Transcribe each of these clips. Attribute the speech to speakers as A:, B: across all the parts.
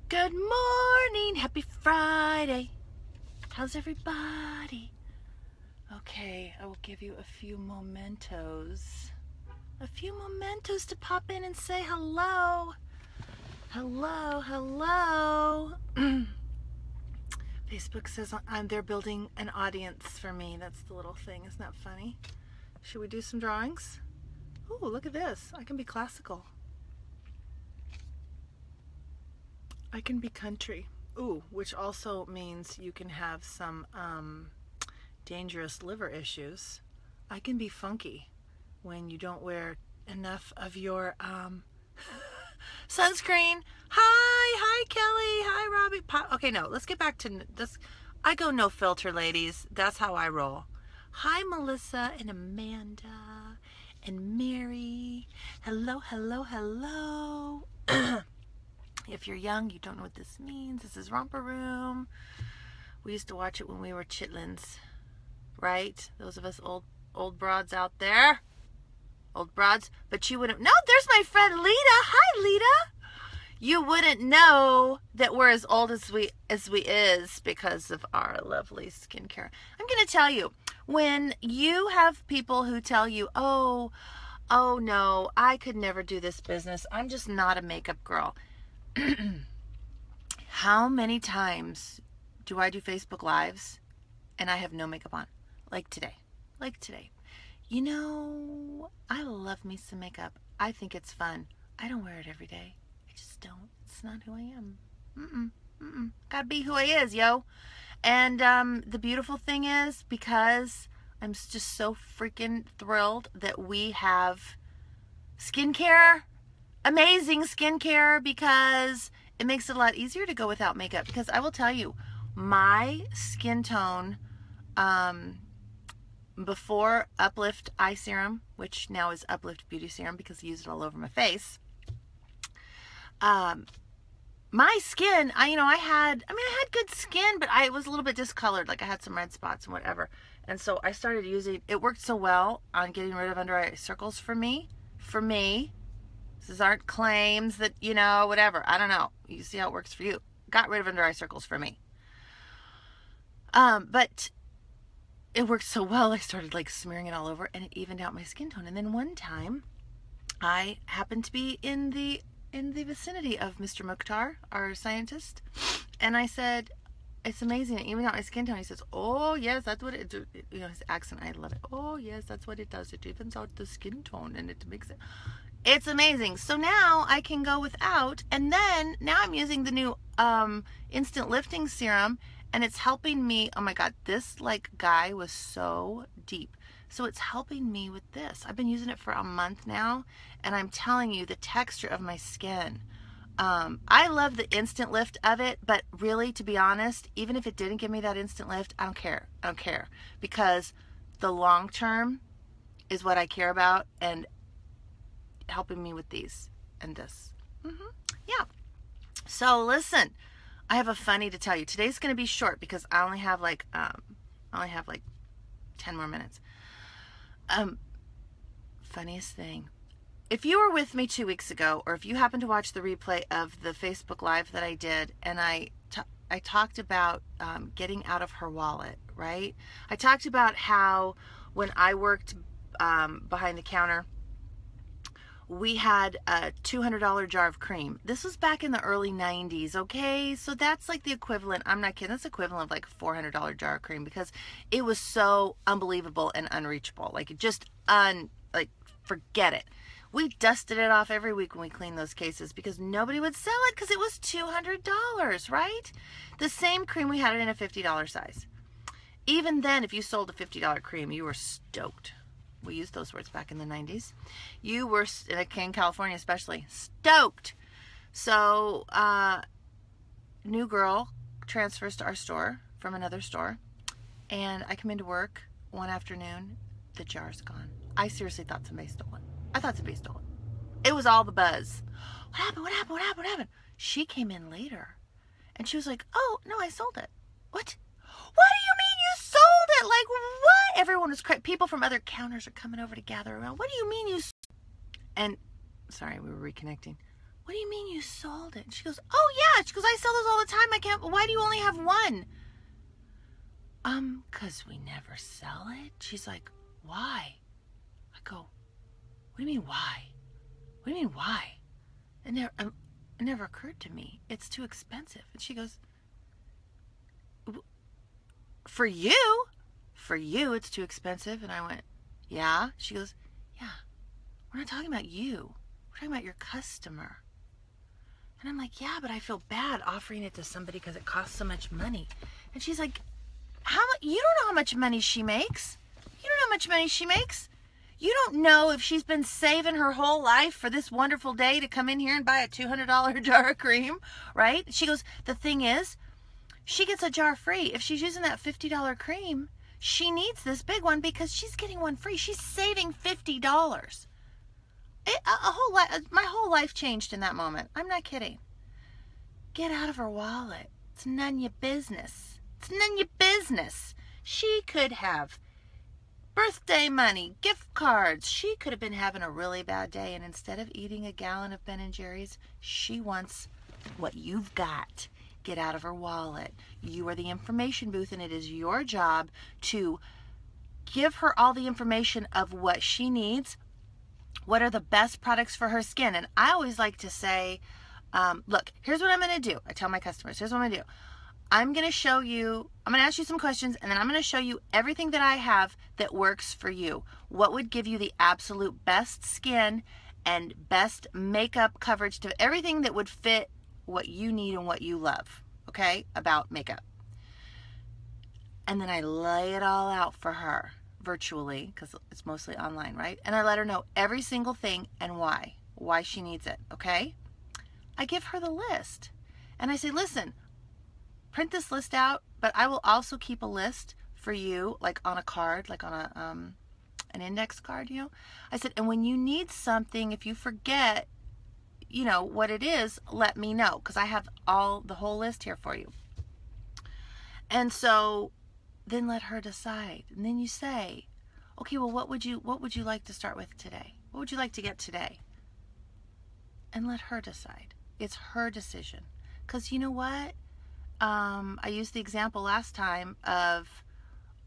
A: Good morning. Happy Friday. How's everybody? Okay, I will give you a few mementos. A few mementos to pop in and say hello. Hello, hello. Facebook says they're building an audience for me. That's the little thing. Isn't that funny? Should we do some drawings? Ooh, look at this. I can be classical. I can be country. Ooh, which also means you can have some dangerous liver issues. I can be funky when you don't wear enough of your sunscreen. Hi Kelly. Hi Robbie. Okay, no, let's get back to this. I go no filter, ladies. That's how I roll. Hi Melissa and Amanda and Mary. Hello, hello, hello. If you're young, you don't know what this means. This is Romper Room. We used to watch it when we were chitlins, right? Those of us old broads out there. Old broads. But you wouldn't. No, there's my friend Lita. Hi, Lita. You wouldn't know that we're as old as we is because of our lovely skincare. I'm going to tell you, when you have people who tell you, oh no, I could never do this business. I'm just not a makeup girl. How many times do I do Facebook Lives and I have no makeup on? Like today. You know, I love me some makeup. I think it's fun. I don't wear it every day. I just don't. It's not who I am. Gotta be who I is, yo. And the beautiful thing is, because I'm just so freaking thrilled that we have skincare, amazing skincare, because it makes it a lot easier to go without makeup. Because I will tell you, my skin tone before Uplift Eye Serum, which now is Uplift Beauty Serum because I use it all over my face, my skin, I had good skin, but I was a little bit discolored. Like I had some red spots and whatever. And so I started using, it worked so well on getting rid of under eye circles for me. These aren't claims that, whatever. I don't know. You see how it works for you. Got rid of under eye circles for me. But it worked so well, I started like smearing it all over, and it evened out my skin tone. And then one time, I happened to be in the vicinity of Mr. Mukhtar, our scientist, and I said, it's amazing. It evened out my skin tone. He says, oh, yes, that's what it, his accent, I love it. Oh, yes, that's what it does. It evens out the skin tone, and it makes it... It's amazing. So now I can go without, and then now I'm using the new instant lifting serum, and it's helping me. Oh my God, this guy was so deep. So it's helping me with this. I've been using it for a month now, and I'm telling you, the texture of my skin. I love the instant lift of it, but really, to be honest, even if it didn't give me that instant lift, I don't care. I don't care, because the long term is what I care about, and helping me with these and this. Yeah. So listen, I have a funny to tell you. Today's going to be short because I only have like 10 more minutes. Funniest thing. If you were with me 2 weeks ago, or if you happen to watch the replay of the Facebook Live that I did, and I talked about getting out of her wallet, right? I talked about how when I worked behind the counter, we had a $200 jar of cream. This was back in the early 90s, okay? So that's like the equivalent, I'm not kidding, that's equivalent of like a $400 jar of cream, because it was so unbelievable and unreachable. Like, forget it. We dusted it off every week when we cleaned those cases because nobody would sell it because it was $200, right? The same cream, we had it in a $50 size. Even then, if you sold a $50 cream, you were stoked. We used those words back in the 90s. You were, in California especially, stoked. So, new girl transfers to our store from another store, and I come into work one afternoon, the jar's gone. I seriously thought somebody stole it. I thought somebody stole it. It was all the buzz. What happened? She came in later, and she was like, oh, no, I sold it. What? What do you mean you sold it? Like, what? Everyone was crazy. People from other counters are coming over to gather around. What do you mean you... And, sorry, we were reconnecting. what do you mean you sold it? She goes, oh yeah. She goes, I sell those all the time. I can't, why do you only have one? Cause we never sell it. She's like, why? I go, what do you mean why? What do you mean why? It never occurred to me. It's too expensive. And she goes, for you it's too expensive. And I went, yeah. She goes, yeah, we're not talking about you. We're talking about your customer. And I'm like, yeah, but I feel bad offering it to somebody because it costs so much money. And she's like, you don't know how much money she makes. You don't know how much money she makes. You don't know if she's been saving her whole life for this wonderful day to come in here and buy a $200 jar of cream, right? She goes, the thing is, she gets a jar free. If she's using that $50 cream, she needs this big one because she's getting one free. She's saving $50. My whole life changed in that moment. I'm not kidding. Get out of her wallet. It's none of your business. It's none of your business. She could have birthday money, gift cards. She could have been having a really bad day, and instead of eating a gallon of Ben & Jerry's, she wants what you've got. Get out of her wallet. You are the information booth, and it is your job to give her all the information of what she needs. What are the best products for her skin? And I always like to say, look, here's what I'm going to do. I tell my customers, here's what I'm going to do. I'm going to show you, I'm going to ask you some questions, and then I'm going to show you everything that I have that works for you. What would give you the absolute best skin and best makeup coverage to everything that would fit what you need and what you love, okay, about makeup. And then I lay it all out for her virtually, because it's mostly online, right? And I let her know every single thing and why she needs it, okay? I give her the list. And I say, listen, print this list out, but I will also keep a list for you, like on a card, like on an index card, you know? I said, and when you need something, if you forget, you know, what it is, let me know, because I have the whole list here for you. And so then let her decide. And then you say, okay, well, what would you like to start with today? What would you like to get today? And let her decide. It's her decision. Because you know what? I used the example last time of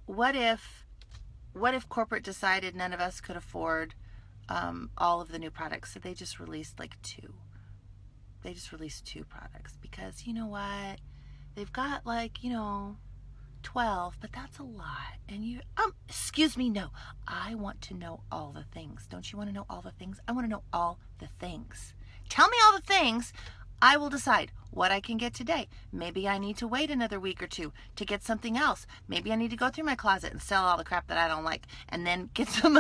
A: what if corporate decided none of us could afford all of the new products, so they just released like 2. They just released 2 products because you know what? They've got like, you know, 12, but that's a lot. And you, excuse me, no. I want to know all the things. Don't you want to know all the things? I want to know all the things. Tell me all the things. I will decide what I can get today. Maybe I need to wait another week or 2 to get something else. Maybe I need to go through my closet and sell all the crap that I don't like and then get some,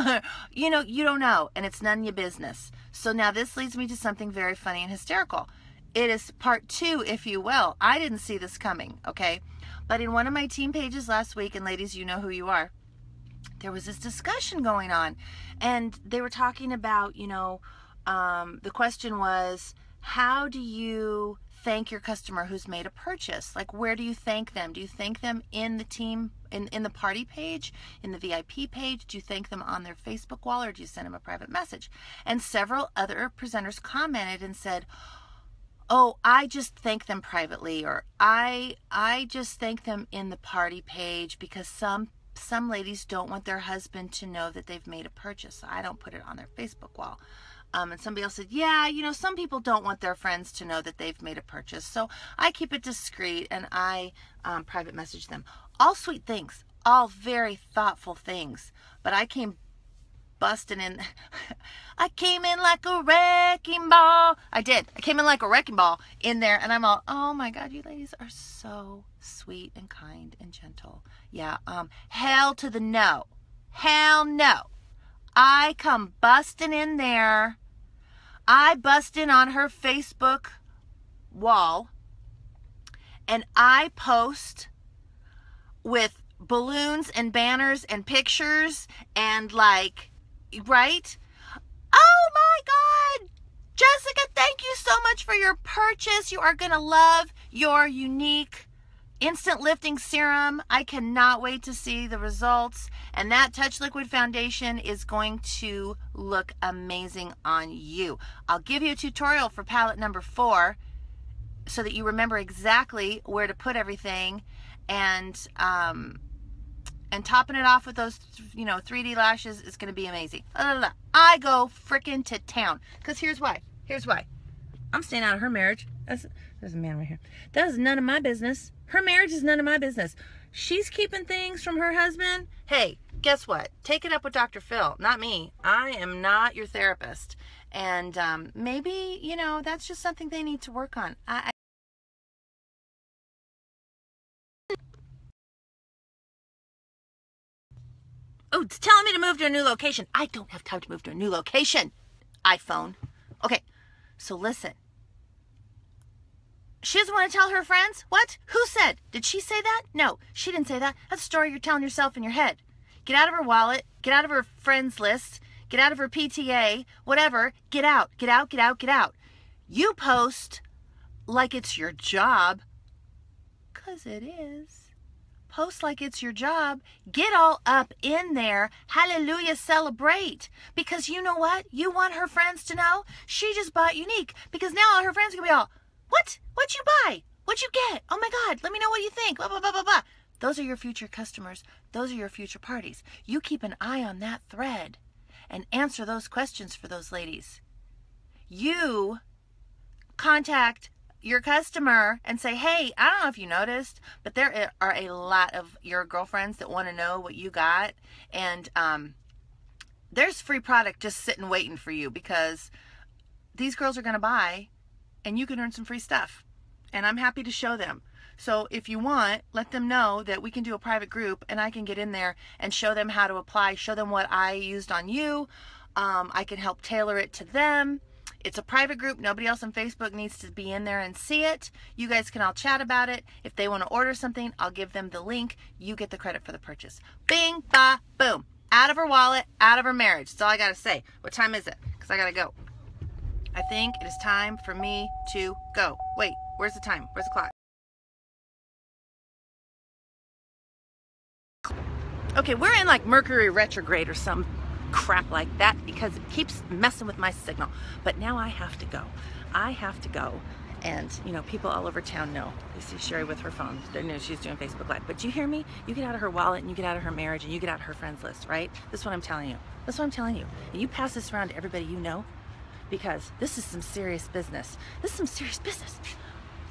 A: you know, you don't know, and it's none of your business. So now this leads me to something very funny and hysterical. It is part 2, if you will. I didn't see this coming, okay? But in one of my team pages last week, and ladies, you know who you are, there was this discussion going on, and they were talking about, you know, the question was, how do you thank your customer who's made a purchase? Like, where do you thank them? Do you thank them in the team, in the party page, in the VIP page? Do you thank them on their Facebook wall, or do you send them a private message? And several other presenters commented and said, oh, I just thank them privately, or I just thank them in the party page because some ladies don't want their husband to know that they've made a purchase, so I don't put it on their Facebook wall. And somebody else said, yeah, you know, some people don't want their friends to know that they've made a purchase, so I keep it discreet and I private message them. All sweet things, all very thoughtful things, but I came busting in. I came in like a wrecking ball. I did. I came in like a wrecking ball in there, and I'm all, oh my God, you ladies are so sweet and kind and gentle. Yeah, hell to the no. Hell no. I come busting in there. I bust in on her Facebook wall, and I post with balloons and banners and pictures and like, right? Oh my God, Jessica, thank you so much for your purchase. You are going to love your unique Instant Lifting Serum. I cannot wait to see the results. And that Touch Liquid Foundation is going to look amazing on you. I'll give you a tutorial for palette number 4 so that you remember exactly where to put everything, and topping it off with those, 3D lashes is going to be amazing. I go freaking to town. Because here's why. I'm staying out of her marriage. There's a man right here. That is none of my business. Her marriage is none of my business. She's keeping things from her husband. Hey, guess what? Take it up with Dr. Phil, not me. I am not your therapist. And maybe, that's just something they need to work on. Oh, it's telling me to move to a new location. I don't have time to move to a new location, iPhone. Okay, so listen. She doesn't want to tell her friends? What? Who said? Did she say that? No, she didn't say that. That's a story you're telling yourself in your head. Get out of her wallet. Get out of her friends list. Get out of her PTA. Whatever. Get out. Get out. Get out. Get out. You post like it's your job. 'Cause it is. Post like it's your job. Get all up in there. Hallelujah, celebrate. Because you know what? You want her friends to know she just bought Younique. Because now all her friends are going to be all, what? What'd you buy? What'd you get? Oh my God, let me know what you think. Blah, blah, blah, blah, blah. Those are your future customers. Those are your future parties. You keep an eye on that thread and answer those questions for those ladies. You contact your customer and say, hey, I don't know if you noticed, but there are a lot of your girlfriends that want to know what you got. And there's free product just sitting waiting for you, because these girls are going to buy and you can earn some free stuff. And I'm happy to show them. So if you want, let them know that we can do a private group and I can get in there and show them how to apply, show them what I used on you. I can help tailor it to them. It's a private group. Nobody else on Facebook needs to be in there and see it. You guys can all chat about it. If they want to order something, I'll give them the link. You get the credit for the purchase. Bing, ba, boom. Out of her wallet, out of her marriage. That's all I got to say. What time is it? Because I got to go. I think it is time for me to go. Wait, where's the time? Where's the clock? Okay, we're in like Mercury retrograde or some crap like that, because it keeps messing with my signal. But now I have to go. And people all over town know. You see Sherry with her phone. They knew she's doing Facebook Live. But you hear me? You get out of her wallet and you get out of her marriage and you get out of her friends list, right? This is what I'm telling you. And you pass this around to everybody you know, because this is some serious business.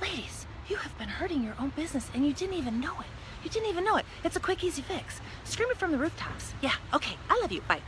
A: Ladies, you have been hurting your own business and you didn't even know it. It's a quick, easy fix. Scream it from the rooftops. Yeah, okay. I love you. Bye.